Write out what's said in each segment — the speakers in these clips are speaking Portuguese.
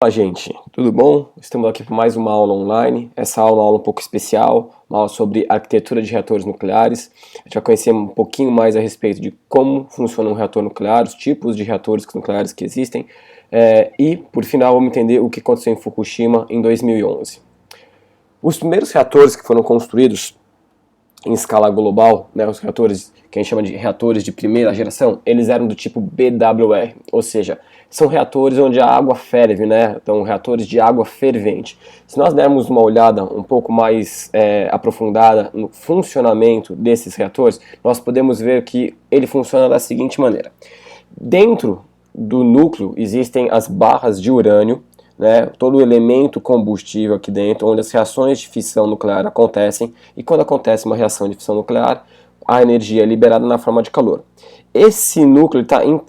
Opa, gente, tudo bom? Estamos aqui para mais uma aula online. Essa aula é uma aula um pouco especial, uma aula sobre arquitetura de reatores nucleares. A gente vai conhecer um pouquinho mais a respeito de como funciona um reator nuclear, os tipos de reatores nucleares que existem e, por final, vamos entender o que aconteceu em Fukushima em 2011. Os primeiros reatores que foram construídos em escala global, né, os reatores que a gente chama de reatores de primeira geração, eles eram do tipo BWR, ou seja, são reatores onde a água ferve, né, então reatores de água fervente. Se nós dermos uma olhada um pouco mais aprofundada no funcionamento desses reatores, nós podemos ver que ele funciona da seguinte maneira. Dentro do núcleo existem as barras de urânio, né, todo o elemento combustível aqui dentro, onde as reações de fissão nuclear acontecem, e quando acontece uma reação de fissão nuclear, a energia é liberada na forma de calor. Esse núcleo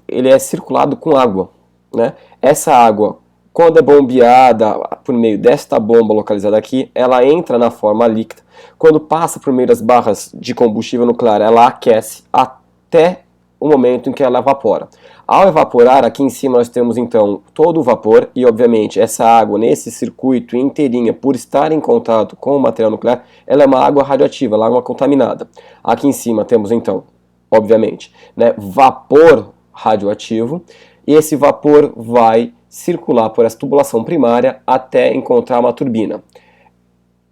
ele é circulado com água, né? Essa água, quando é bombeada por meio desta bomba localizada aqui, ela entra na forma líquida. Quando passa por meio das barras de combustível nuclear, ela aquece até o momento em que ela evapora. Ao evaporar, aqui em cima nós temos então todo o vapor e, obviamente, essa água nesse circuito inteirinha, por estar em contato com o material nuclear, ela é uma água radioativa, ela é água contaminada. Aqui em cima temos então, obviamente, né, vapor radioativo, e esse vapor vai circular por essa tubulação primária até encontrar uma turbina.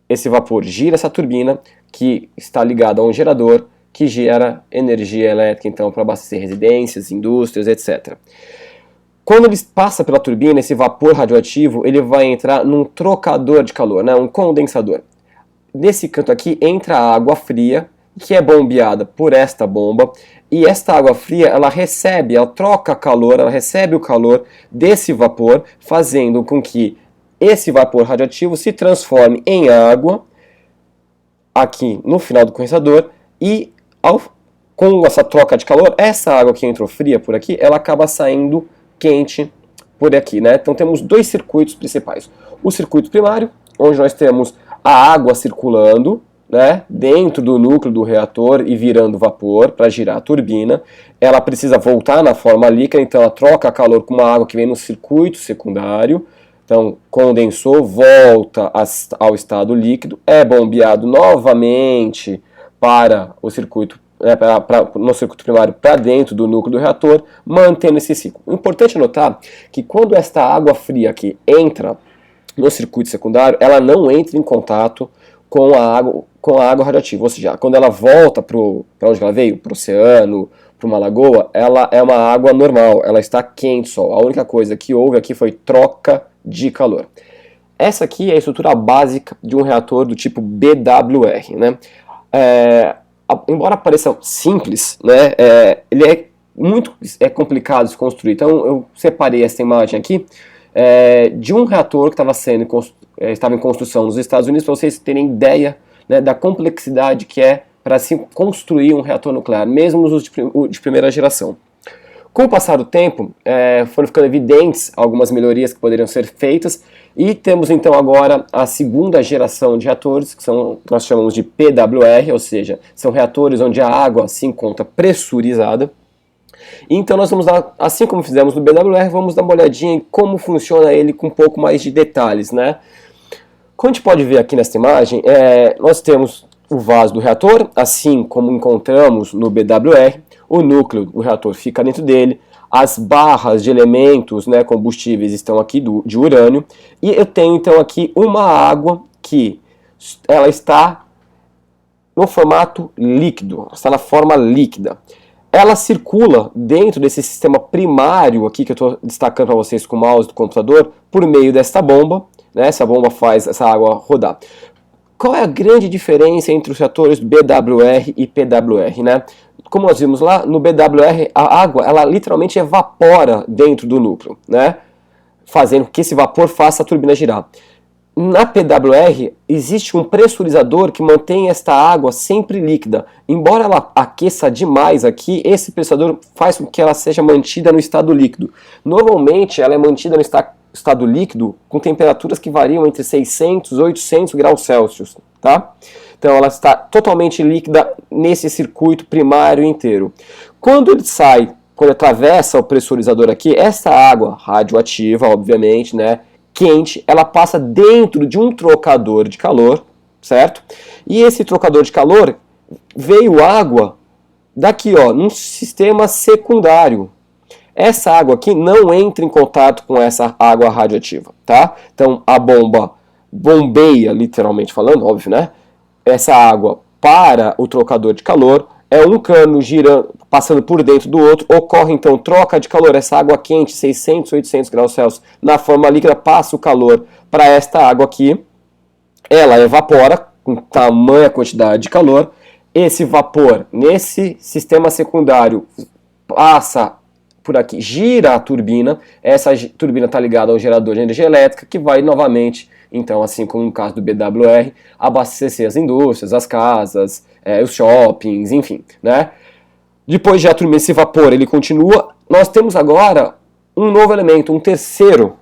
Esse vapor gira essa turbina, que está ligada a um gerador, que gera energia elétrica, então, para abastecer residências, indústrias, etc. Quando ele passa pela turbina, esse vapor radioativo, ele vai entrar num trocador de calor, né, um condensador. Nesse canto aqui entra a água fria, que é bombeada por esta bomba, e esta água fria, ela troca calor, ela recebe o calor desse vapor, fazendo com que esse vapor radioativo se transforme em água, aqui no final do condensador, e com essa troca de calor, essa água que entrou fria por aqui, ela acaba saindo quente por aqui, né? Então temos dois circuitos principais. O circuito primário, onde nós temos a água circulando, né, dentro do núcleo do reator e virando vapor para girar a turbina. Ela precisa voltar na forma líquida, então ela troca calor com uma água que vem no circuito secundário. Então condensou, volta ao estado líquido, é bombeado novamente para o circuito, no circuito primário para dentro do núcleo do reator, mantendo esse ciclo. O importante é notar que quando esta água fria aqui entra no circuito secundário, ela não entra em contato com a água radioativa, ou seja, quando ela volta para onde ela veio, para o oceano, para uma lagoa, ela é uma água normal, ela está quente só. A única coisa que houve aqui foi troca de calor. Essa aqui é a estrutura básica de um reator do tipo BWR, né? Embora pareça simples, né, ele é muito complicado de se construir. Então eu separei essa imagem aqui de um reator que estava em construção nos Estados Unidos, para vocês terem ideia, né, da complexidade que é para se construir um reator nuclear, mesmo os de primeira geração. Com o passar do tempo, foram ficando evidentes algumas melhorias que poderiam ser feitas, e temos então agora a segunda geração de reatores, que nós chamamos de PWR, ou seja, são reatores onde a água se encontra pressurizada. Então nós vamos dar, assim como fizemos no BWR, vamos dar uma olhadinha em como funciona ele com um pouco mais de detalhes, né? Como a gente pode ver aqui nessa imagem, nós temos o vaso do reator, assim como encontramos no BWR. O núcleo do reator fica dentro dele, as barras de elementos, né, combustíveis estão aqui de urânio, e eu tenho então aqui uma água que ela está no formato líquido, está na forma líquida. Ela circula dentro desse sistema primário aqui, que eu estou destacando para vocês com o mouse do computador, por meio desta bomba, né, essa bomba faz essa água rodar. Qual é a grande diferença entre os reatores BWR e PWR, né? Como nós vimos lá, no BWR a água ela literalmente evapora dentro do núcleo, né? Fazendo que esse vapor faça a turbina girar. Na PWR existe um pressurizador que mantém esta água sempre líquida. Embora ela aqueça demais aqui, esse pressurizador faz com que ela seja mantida no estado líquido. Normalmente ela é mantida no estado líquido com temperaturas que variam entre 600 e 800 graus Celsius, tá? Então ela está totalmente líquida nesse circuito primário inteiro. Quando ele atravessa o pressurizador aqui, essa água radioativa, obviamente, né, quente, ela passa dentro de um trocador de calor, certo? E esse trocador de calor veio água daqui, ó, num sistema secundário. Essa água aqui não entra em contato com essa água radioativa, tá? Então a bomba bombeia, literalmente falando, óbvio, né? Essa água para o trocador de calor, é um cano girando, passando por dentro do outro, ocorre então troca de calor, essa água quente, 600, 800 graus Celsius, na forma líquida, passa o calor para esta água aqui, ela evapora com tamanha quantidade de calor, esse vapor nesse sistema secundário passa por aqui, gira a turbina, essa turbina está ligada ao gerador de energia elétrica, que vai novamente, então, assim como no caso do BWR, abastecer as indústrias, as casas, os shoppings, enfim, né? Depois de a turbina, esse vapor, ele continua, nós temos agora um novo elemento, um terceiro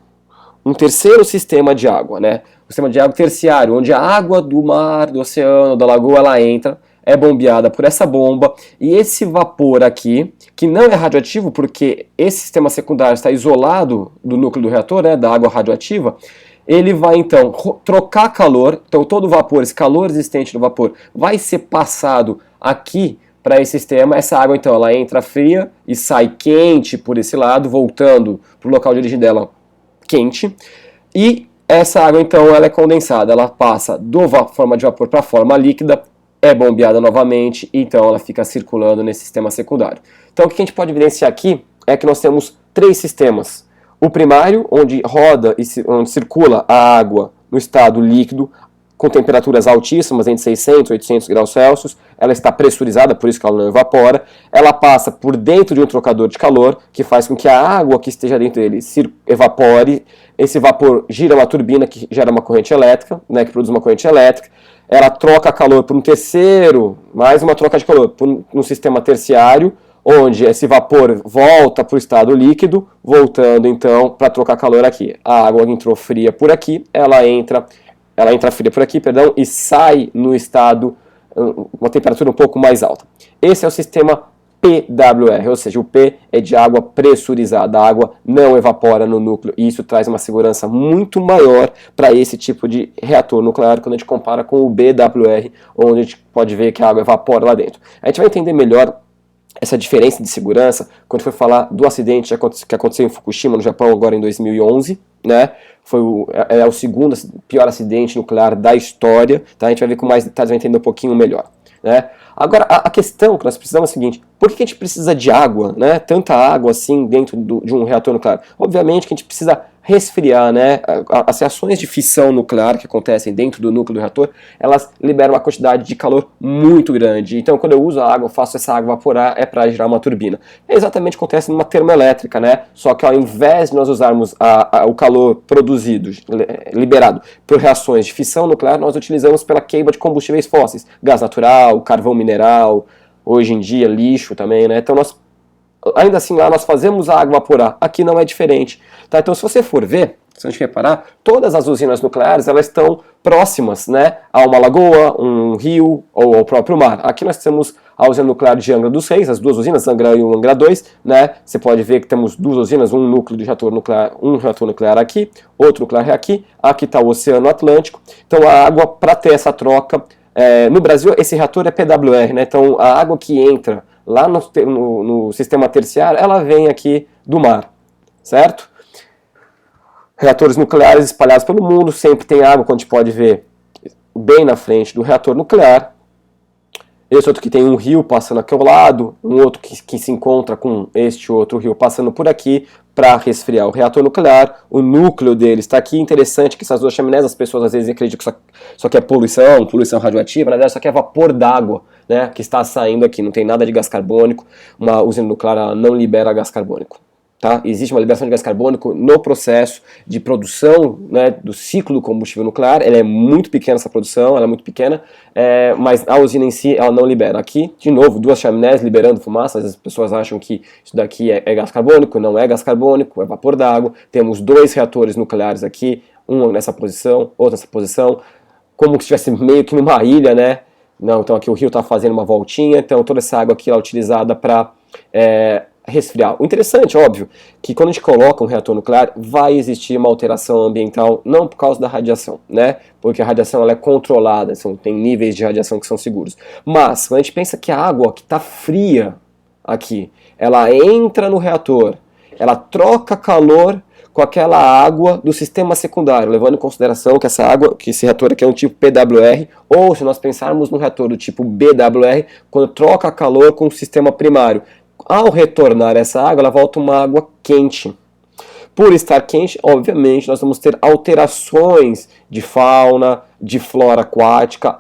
sistema de água, né? O sistema de água terciário, onde a água do mar, do oceano, da lagoa, ela entra, é bombeada por essa bomba, e esse vapor aqui, que não é radioativo, porque esse sistema secundário está isolado do núcleo do reator, né, da água radioativa, ele vai então trocar calor, então todo o vapor, esse calor existente do vapor, vai ser passado aqui para esse sistema, essa água então ela entra fria e sai quente por esse lado, voltando para o local de origem dela quente, e essa água então ela é condensada, ela passa da forma de vapor para a forma líquida, é bombeada novamente, então ela fica circulando nesse sistema secundário. Então o que a gente pode evidenciar aqui é que nós temos três sistemas. O primário, onde roda e onde circula a água no estado líquido, com temperaturas altíssimas, entre 600 e 800 graus Celsius, ela está pressurizada, por isso que ela não evapora, ela passa por dentro de um trocador de calor, que faz com que a água que esteja dentro dele evapore, esse vapor gira uma turbina que gera uma corrente elétrica, né, que produz uma corrente elétrica, ela troca calor por um terceiro, mais uma troca de calor, por um sistema terciário, onde esse vapor volta para o estado líquido, voltando então para trocar calor aqui. A água entrou fria por aqui, ela entra fria por aqui, perdão, e sai no estado, uma temperatura um pouco mais alta. Esse é o sistema PWR, ou seja, o P é de água pressurizada, a água não evapora no núcleo, e isso traz uma segurança muito maior para esse tipo de reator nuclear quando a gente compara com o BWR, onde a gente pode ver que a água evapora lá dentro. A gente vai entender melhor essa diferença de segurança quando for falar do acidente que aconteceu em Fukushima, no Japão, agora em 2011, né? Foi o segundo pior acidente nuclear da história, tá? A gente vai ver com mais detalhes, vai entender um pouquinho melhor, né? Agora, a questão que nós precisamos é a seguinte: por que a gente precisa de água, né? Tanta água assim dentro de um reator nuclear? Obviamente que a gente precisa resfriar, né? As reações de fissão nuclear que acontecem dentro do núcleo do reator, elas liberam uma quantidade de calor muito grande. Então, quando eu uso a água, eu faço essa água evaporar, é para girar uma turbina. É exatamente o que acontece numa termoelétrica, né? Só que ao invés de nós usarmos o calor produzido, liberado por reações de fissão nuclear, nós utilizamos pela queima de combustíveis fósseis, gás natural, carvão mineral, hoje em dia lixo também, né? Então ainda assim lá nós fazemos a água evaporar, aqui não é diferente, tá? Então se você for ver, se a gente reparar, todas as usinas nucleares elas estão próximas, né, a uma lagoa, um rio ou ao próprio mar. Aqui nós temos a usina nuclear de Angra dos Reis, as duas usinas, Angra 1 e Angra 2, né? Você pode ver que temos duas usinas, um núcleo de reator nuclear, um reator nuclear aqui, outro nuclear aqui está o Oceano Atlântico. Então a água, para ter essa troca, no Brasil esse reator é PWR, né? Então a água que entra lá no sistema terciário, ela vem aqui do mar, certo? Reatores nucleares espalhados pelo mundo, sempre tem água, como a gente pode ver bem na frente do reator nuclear. Esse outro que tem um rio passando aqui ao lado, um outro que se encontra com este outro rio passando por aqui para resfriar o reator nuclear. O núcleo dele está aqui. Interessante que essas duas chaminés, as pessoas às vezes acreditam que isso aqui é poluição radioativa, na verdade isso aqui é vapor d'água, né, que está saindo aqui, não tem nada de gás carbônico. Uma usina nuclear não libera gás carbônico. Tá? Existe uma liberação de gás carbônico no processo de produção, né, do ciclo do combustível nuclear. Ela é muito pequena, essa produção, ela é muito pequena, mas a usina em si ela não libera. Aqui, de novo, duas chaminés liberando fumaça. Às vezes as pessoas acham que isso daqui é gás carbônico, não é gás carbônico, é vapor d'água. Temos dois reatores nucleares aqui, um nessa posição, outro nessa posição, como se estivesse meio que numa ilha, né? Não, então aqui o rio está fazendo uma voltinha, então toda essa água aqui é utilizada para resfriar. O interessante, óbvio, que quando a gente coloca um reator nuclear, vai existir uma alteração ambiental, não por causa da radiação, né? Porque a radiação ela é controlada, tem níveis de radiação que são seguros. Mas, quando a gente pensa que a água que está fria aqui, ela entra no reator, ela troca calor com aquela água do sistema secundário, levando em consideração que essa água, que esse reator aqui é um tipo PWR, ou se nós pensarmos no reator do tipo BWR, quando troca calor com o sistema primário. Ao retornar essa água, ela volta uma água quente. Por estar quente, obviamente, nós vamos ter alterações de fauna, de flora aquática,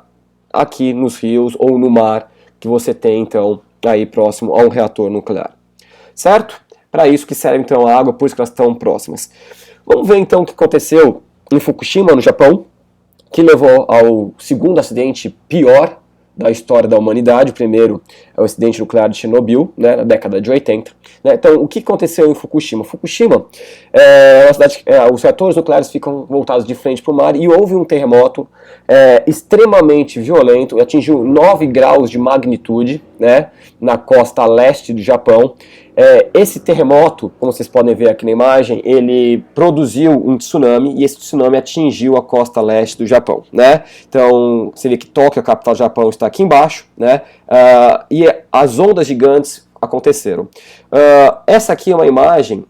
aqui nos rios ou no mar, que você tem, então, aí próximo a um reator nuclear. Certo? Para isso que serve então a água, por isso que elas estão próximas. Vamos ver então o que aconteceu em Fukushima, no Japão, que levou ao segundo acidente pior da história da humanidade. O primeiro é o acidente nuclear de Chernobyl, né, na década de 80. Né? Então, o que aconteceu em Fukushima? Fukushima é uma cidade, os reatores nucleares ficam voltados de frente para o mar e houve um terremoto extremamente violento, atingiu 9 graus de magnitude, né, na costa leste do Japão. Esse terremoto, como vocês podem ver aqui na imagem, ele produziu um tsunami e esse tsunami atingiu a costa leste do Japão, né? Então, você vê que Tóquio, a capital do Japão, está aqui embaixo, né? E as ondas gigantes aconteceram. Essa aqui é uma imagem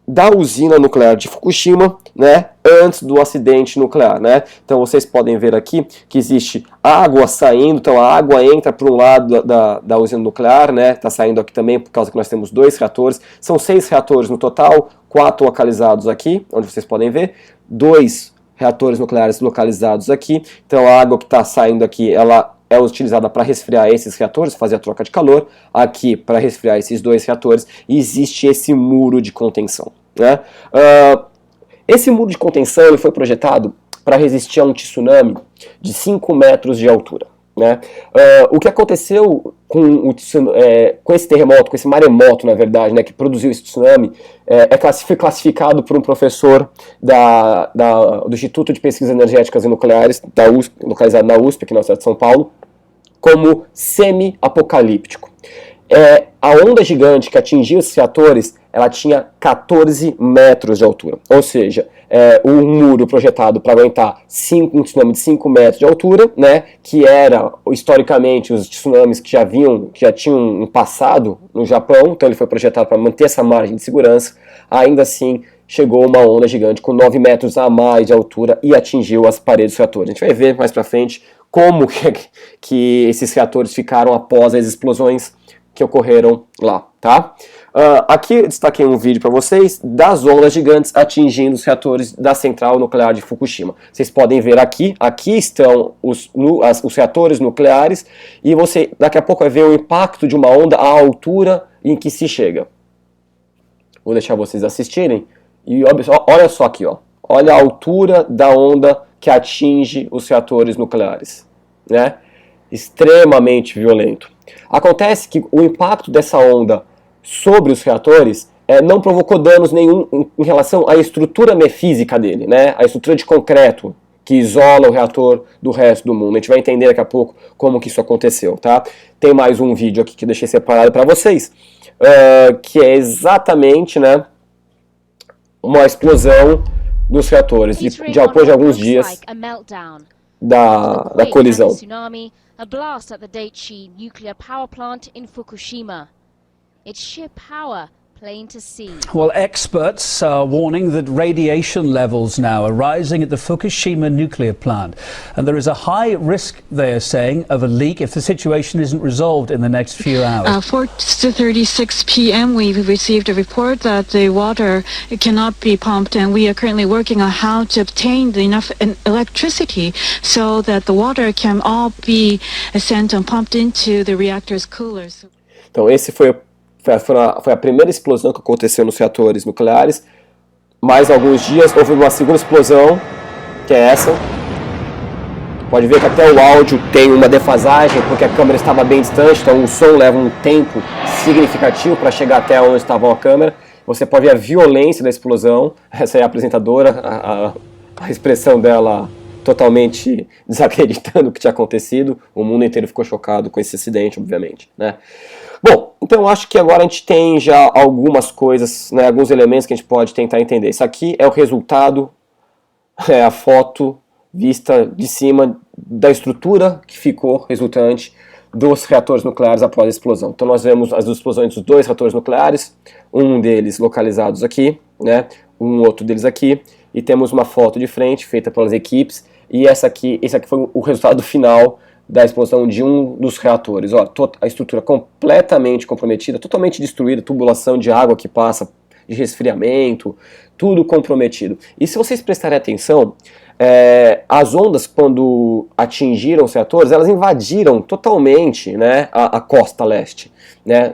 da usina nuclear de Fukushima, né, antes do acidente nuclear, né? Então vocês podem ver aqui que existe água saindo, então a água entra por um lado da usina nuclear, né? Está saindo aqui também por causa que nós temos 2 reatores, são 6 reatores no total, 4 localizados aqui, onde vocês podem ver, 2 reatores nucleares localizados aqui, então a água que está saindo aqui, ela é utilizada para resfriar esses reatores, fazer a troca de calor, aqui para resfriar esses 2 reatores, e existe esse muro de contenção, né? Esse muro de contenção ele foi projetado para resistir a um tsunami de 5 metros de altura, né? O que aconteceu com esse terremoto, com esse maremoto, na verdade, né, que produziu esse tsunami, foi classificado por um professor do Instituto de Pesquisas Energéticas e Nucleares, da USP, localizado na USP, aqui na cidade de São Paulo, como semi-apocalíptico. A onda gigante que atingiu esses reatores, ela tinha 14 metros de altura. Ou seja, um muro projetado para aguentar um tsunami de 5 metros de altura, né, que era, historicamente, os tsunamis que já tinham um passado no Japão, então ele foi projetado para manter essa margem de segurança. Ainda assim, chegou uma onda gigante com 9 metros a mais de altura e atingiu as paredes dos reatores. A gente vai ver mais para frente como que esses reatores ficaram após as explosões que ocorreram lá, tá? Aqui eu destaquei um vídeo para vocês das ondas gigantes atingindo os reatores da central nuclear de Fukushima. Vocês podem ver aqui estão os reatores nucleares e você daqui a pouco vai ver o impacto de uma onda à altura em que se chega. Vou deixar vocês assistirem e olha só aqui, ó. Olha a altura da onda que atinge os reatores nucleares, né? Extremamente violento. Acontece que o impacto dessa onda sobre os reatores não provocou danos nenhum em relação à estrutura física dele, né? A estrutura de concreto que isola o reator do resto do mundo. A gente vai entender daqui a pouco como que isso aconteceu, tá? Tem mais um vídeo aqui que eu deixei separado para vocês, que é exatamente, né, uma explosão dos reatores depois de alguns dias da colisão. A blast at the Daiichi nuclear power plant in Fukushima. Its sheer power plain to see. Well, experts are warning that radiation levels now are rising at the Fukushima nuclear plant. And there is a high risk, they are saying, of a leak if the situation isn't resolved in the next few hours. 4:36 p.m. we've received a report that the water cannot be pumped, and we are currently working on how to obtain enough electricity so that the water can all be sent and pumped into the reactor's coolers. Então esse foi a primeira explosão que aconteceu nos reatores nucleares. Mais alguns dias houve uma segunda explosão, que é essa. Pode ver que até o áudio tem uma defasagem, porque a câmera estava bem distante, então o som leva um tempo significativo para chegar até onde estava a câmera. Você pode ver a violência da explosão. Essa é a apresentadora, a expressão dela totalmente desacreditando o que tinha acontecido. O mundo inteiro ficou chocado com esse acidente, obviamente, né? Bom, Então eu acho que agora a gente tem já algumas coisas, né, alguns elementos que a gente pode tentar entender. Isso aqui é o resultado, a foto vista de cima da estrutura que ficou resultante dos reatores nucleares após a explosão. Então nós vemos as explosões dos 2 reatores nucleares, um deles localizados aqui, né, um outro deles aqui, e temos uma foto de frente feita pelas equipes, e esse aqui foi o resultado final da explosão de um dos reatores. Ó, a estrutura completamente comprometida, totalmente destruída, tubulação de água que passa, de resfriamento, tudo comprometido. E se vocês prestarem atenção, as ondas, quando atingiram os reatores, elas invadiram totalmente, né, a costa leste, né,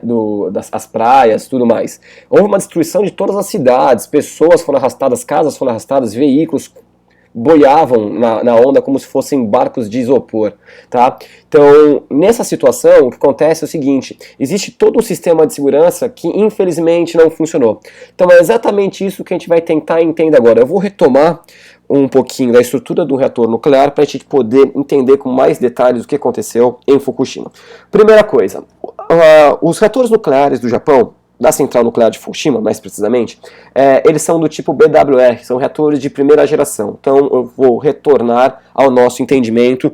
as praias, tudo mais. Houve uma destruição de todas as cidades, pessoas foram arrastadas, casas foram arrastadas, veículos boiavam na onda como se fossem barcos de isopor, tá? Então, nessa situação, o que acontece é o seguinte: existe todo um sistema de segurança que infelizmente não funcionou. Então é exatamente isso que a gente vai tentar entender agora. Eu vou retomar um pouquinho da estrutura do reator nuclear para a gente poder entender com mais detalhes o que aconteceu em Fukushima. Primeira coisa, os reatores nucleares do Japão, da central nuclear de Fukushima, mais precisamente, eles são do tipo BWR, são reatores de primeira geração. Então eu vou retornar ao nosso entendimento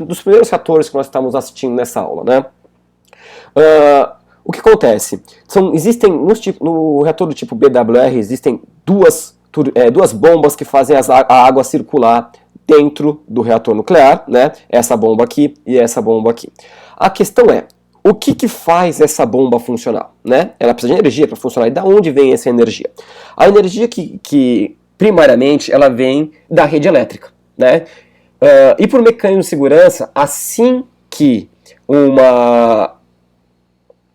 dos primeiros reatores que nós estamos assistindo nessa aula, né? O que acontece? Existem no reator do tipo BWR existem duas bombas que fazem a água circular dentro do reator nuclear, né? Essa bomba aqui e essa bomba aqui. A questão é, o que faz essa bomba funcionar, né? Ela precisa de energia para funcionar. E da onde vem essa energia? A energia que primariamente, ela vem da rede elétrica, né? E por mecanismo de segurança, assim que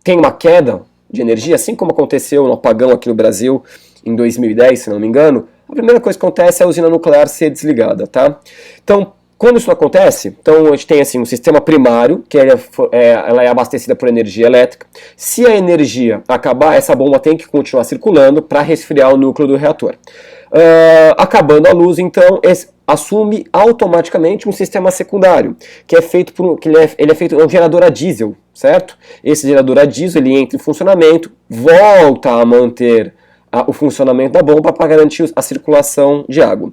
tem uma queda de energia, assim como aconteceu no apagão aqui no Brasil em 2010, se não me engano, a primeira coisa que acontece é a usina nuclear ser desligada, tá? Então, quando isso acontece, então a gente tem assim, um sistema primário, que ela é abastecida por energia elétrica. Se a energia acabar, essa bomba tem que continuar circulando para resfriar o núcleo do reator. Acabando a luz, então, assume automaticamente um sistema secundário, que é feito ele é feito um gerador a diesel, certo? Esse gerador a diesel ele entra em funcionamento, volta a manter o funcionamento da bomba para garantir a circulação de água.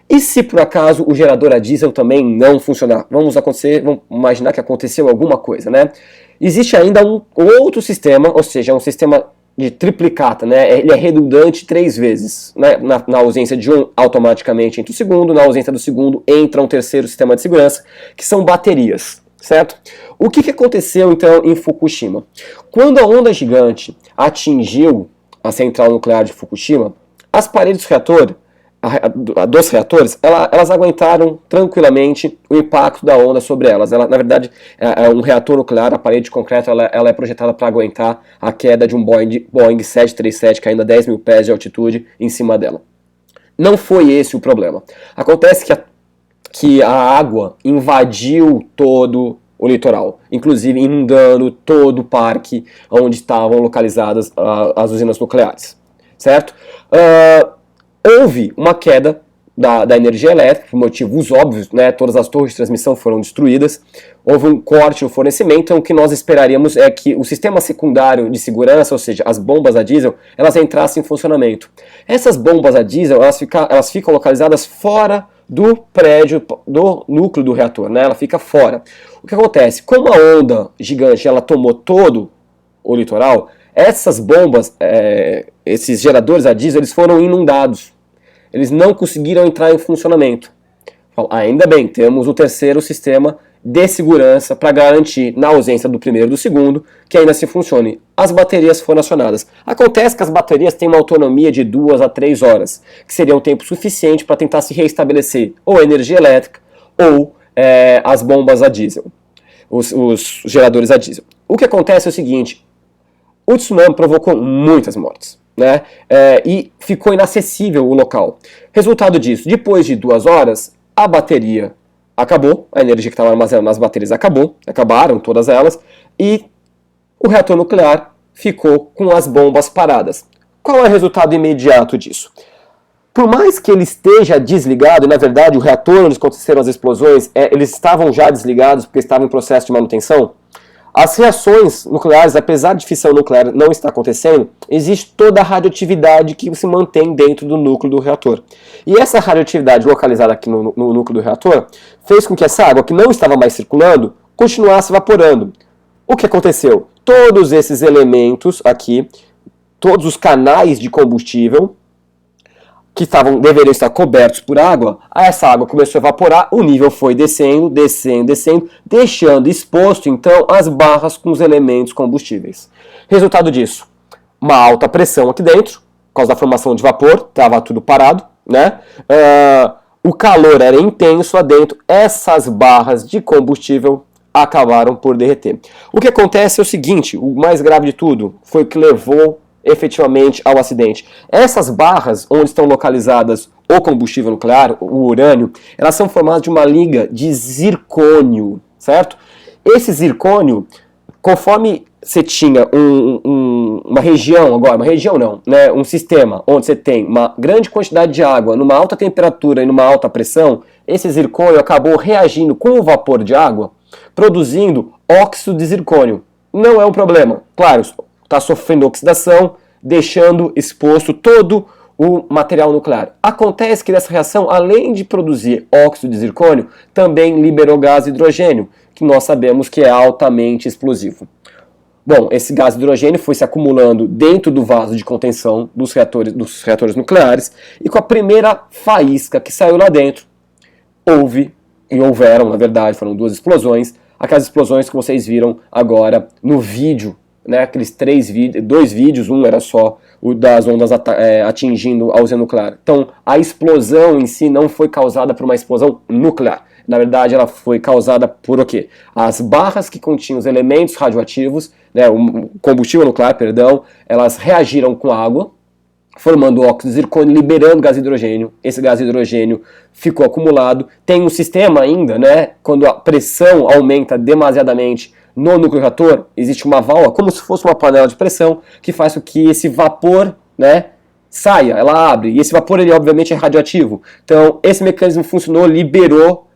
E se por acaso o gerador a diesel também não funcionar? Vamos imaginar que aconteceu alguma coisa, né? Existe ainda um outro sistema, ou seja, um sistema de triplicata, né? Ele é redundante 3 vezes, né? Na ausência de um, automaticamente entra o segundo, na ausência do segundo entra um terceiro sistema de segurança, que são baterias, certo? O que aconteceu então em Fukushima? Quando a onda gigante atingiu a central nuclear de Fukushima, as paredes do reator, dos reatores, elas aguentaram tranquilamente o impacto da onda sobre elas. Na verdade, um reator nuclear, a parede de concreto, ela é projetada para aguentar a queda de um Boeing 737 caindo a 10 mil pés de altitude em cima dela. Não foi esse o problema. Acontece que a água invadiu todo o litoral, inclusive inundando todo o parque onde estavam localizadas as usinas nucleares, certo? Houve uma queda da energia elétrica, por motivos óbvios, né? Todas as torres de transmissão foram destruídas, houve um corte no fornecimento, então o que nós esperaríamos é que o sistema secundário de segurança, ou seja, as bombas a diesel, elas entrassem em funcionamento. Essas bombas a diesel, elas ficam localizadas fora do prédio, do núcleo do reator, né? Ela fica fora. O que acontece? Como a onda gigante ela tomou todo o litoral, essas bombas, esses geradores a diesel, eles foram inundados. Eles não conseguiram entrar em funcionamento. Ainda bem, temos o terceiro sistema de segurança para garantir, na ausência do primeiro e do segundo, que ainda se funcione. As baterias foram acionadas. Acontece que as baterias têm uma autonomia de 2 a 3 horas, que seria um tempo suficiente para tentar se reestabelecer ou a energia elétrica ou as bombas a diesel, os geradores a diesel. O que acontece é o seguinte: o tsunami provocou muitas mortes, né? E ficou inacessível o local. Resultado disso, depois de 2 horas, a bateria acabou, a energia que estava armazenada nas baterias acabaram todas elas, e o reator nuclear ficou com as bombas paradas. Qual é o resultado imediato disso? Por mais que ele esteja desligado, e na verdade o reator onde aconteceram as explosões, eles estavam já desligados porque estavam em processo de manutenção, As reações nucleares, apesar de fissão nuclear não estar acontecendo, existe toda a radioatividade que se mantém dentro do núcleo do reator. E essa radioatividade localizada aqui no núcleo do reator fez com que essa água que não estava mais circulando continuasse evaporando. O que aconteceu? Todos esses elementos aqui, todos os canais de combustível que deveriam estar cobertos por água, essa água começou a evaporar, o nível foi descendo, deixando exposto então as barras com os elementos combustíveis. Resultado disso, uma alta pressão aqui dentro, por causa da formação de vapor, estava tudo parado, né? O calor era intenso lá dentro, essas barras de combustível acabaram por derreter. O que acontece é o seguinte, o mais grave de tudo foi o que levou efetivamente ao acidente. Essas barras, onde estão localizadas o combustível nuclear, o urânio, elas são formadas de uma liga de zircônio, certo? Esse zircônio, conforme você tinha um sistema onde você tem uma grande quantidade de água numa alta temperatura e numa alta pressão, esse zircônio acabou reagindo com o vapor de água, produzindo óxido de zircônio. Não é um problema, claro, está sofrendo oxidação, deixando exposto todo o material nuclear. Acontece que nessa reação, além de produzir óxido de zircônio, também liberou gás hidrogênio, que nós sabemos que é altamente explosivo. Bom, esse gás hidrogênio foi se acumulando dentro do vaso de contenção dos reatores nucleares, e com a primeira faísca que saiu lá dentro, houveram, na verdade, foram duas explosões, aquelas explosões que vocês viram agora no vídeo, né, aqueles dois vídeos, um era só o das ondas atingindo a usina nuclear. Então, a explosão em si não foi causada por uma explosão nuclear. Na verdade, ela foi causada por o quê? As barras que continham os elementos radioativos, né, o combustível nuclear, perdão, elas reagiram com água, formando óxido de zircônio, liberando gás hidrogênio. Esse gás hidrogênio ficou acumulado. Tem um sistema ainda, né, quando a pressão aumenta demasiadamente no núcleo reator, existe uma válvula, como se fosse uma panela de pressão, que faz com que esse vapor, né, saia, ela abre. E esse vapor, ele obviamente é radioativo. Então, esse mecanismo funcionou, liberou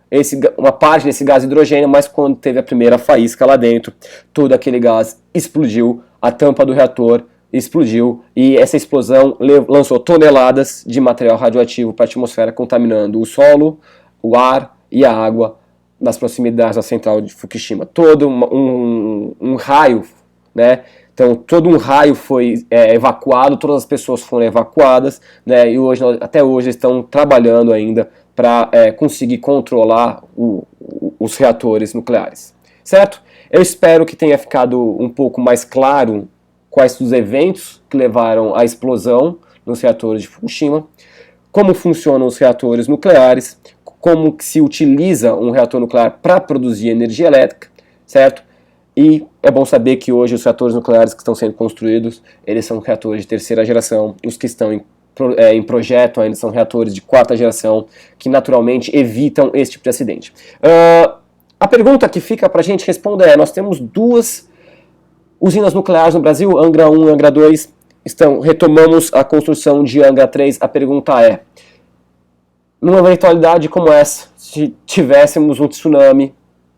uma parte desse gás hidrogênio, mas quando teve a primeira faísca lá dentro, todo aquele gás explodiu, a tampa do reator explodiu, e essa explosão lançou toneladas de material radioativo para a atmosfera, contaminando o solo, o ar e a água nas proximidades da central de Fukushima. Todo um raio, né? Então, todo um raio foi evacuado, todas as pessoas foram evacuadas, né? E até hoje estão trabalhando ainda para conseguir controlar os reatores nucleares. Certo? Eu espero que tenha ficado um pouco mais claro quais os eventos que levaram à explosão nos reatores de Fukushima, como funcionam os reatores nucleares, como que se utiliza um reator nuclear para produzir energia elétrica, certo? E é bom saber que hoje os reatores nucleares que estão sendo construídos, eles são reatores de terceira geração, os que estão em projeto ainda são reatores de quarta geração, que naturalmente evitam esse tipo de acidente. A pergunta que fica para a gente responder nós temos duas usinas nucleares no Brasil, Angra 1 e Angra 2, retomamos a construção de Angra 3, a pergunta é, numa eventualidade como essa, se tivéssemos um tsunami,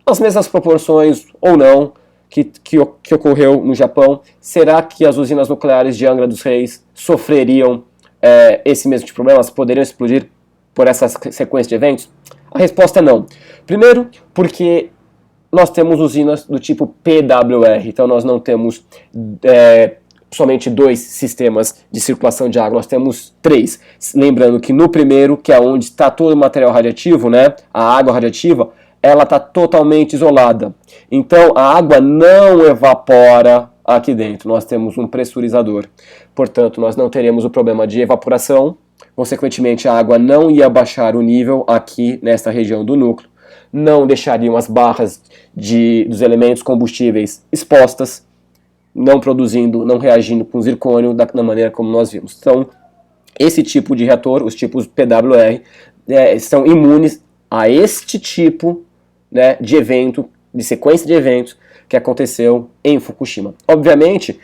nas mesmas proporções ou não, que ocorreu no Japão, será que as usinas nucleares de Angra dos Reis sofreriam esse mesmo tipo de problema? Elas poderiam explodir por essa sequência de eventos? A resposta é não. Primeiro, porque nós temos usinas do tipo PWR, então nós não temos somente 2 sistemas de circulação de água, nós temos 3. Lembrando que no primeiro, que é onde está todo o material radioativo, né, a água radioativa, ela está totalmente isolada. Então a água não evapora aqui dentro, nós temos um pressurizador. Portanto, nós não teríamos o problema de evaporação, consequentemente a água não ia baixar o nível aqui nesta região do núcleo, não deixariam as barras dos elementos combustíveis expostas, não produzindo, não reagindo com zircônio da maneira como nós vimos. Então, esse tipo de reator, os tipos PWR, são imunes a este tipo, né, de evento, de sequência de eventos que aconteceu em Fukushima. Obviamente,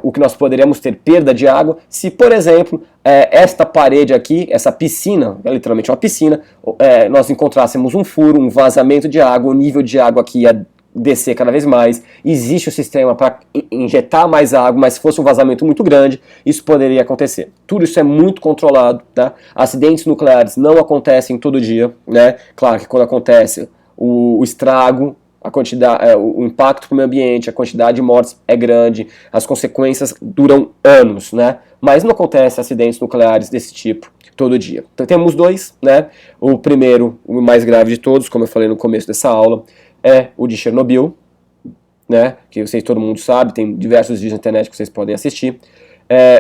o que nós poderíamos ter perda de água se, por exemplo, esta parede aqui, essa piscina, literalmente uma piscina, nós encontrássemos um furo, um vazamento de água, o nível de água aqui ia descer cada vez mais, existe o sistema para injetar mais água, mas se fosse um vazamento muito grande, isso poderia acontecer. Tudo isso é muito controlado, tá? Acidentes nucleares não acontecem todo dia, né? Claro que quando acontece, o estrago, a quantidade, o impacto para o meio ambiente, a quantidade de mortes é grande, as consequências duram anos, né? Mas não acontece acidentes nucleares desse tipo todo dia. Então temos dois, né? O primeiro, o mais grave de todos, como eu falei no começo dessa aula, é o de Chernobyl, né? Que todo mundo sabe, tem diversos vídeos na internet que vocês podem assistir.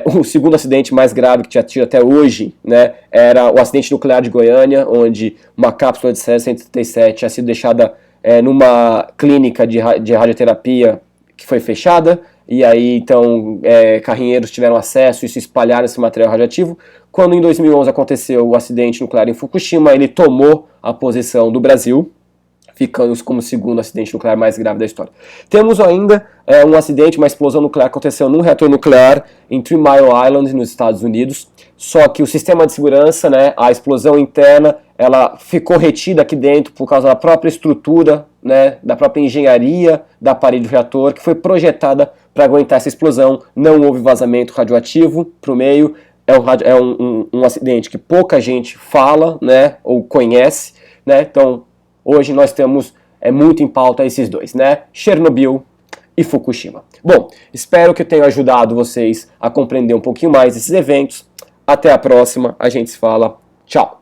O segundo acidente mais grave que tinha tido até hoje, né, era o acidente nuclear de Goiânia, onde uma cápsula de Césio 137 tinha sido deixada numa clínica de radioterapia que foi fechada, e aí então carrinheiros tiveram acesso e se espalharam esse material radioativo. Quando em 2011 aconteceu o acidente nuclear em Fukushima, ele tomou a posição do Brasil, ficando como o segundo acidente nuclear mais grave da história. Temos ainda um acidente, uma explosão nuclear que aconteceu num reator nuclear em 3 Mile Island, nos Estados Unidos, só que o sistema de segurança, né, a explosão interna, ela ficou retida aqui dentro por causa da própria estrutura, né, da própria engenharia da parede do reator, que foi projetada para aguentar essa explosão. Não houve vazamento radioativo para o meio. É um acidente que pouca gente fala, né, ou conhece, né. Então hoje nós temos muito em pauta esses dois, né, Chernobyl e Fukushima. Bom, espero que eu tenha ajudado vocês a compreender um pouquinho mais esses eventos. Até a próxima, a gente se fala. Tchau!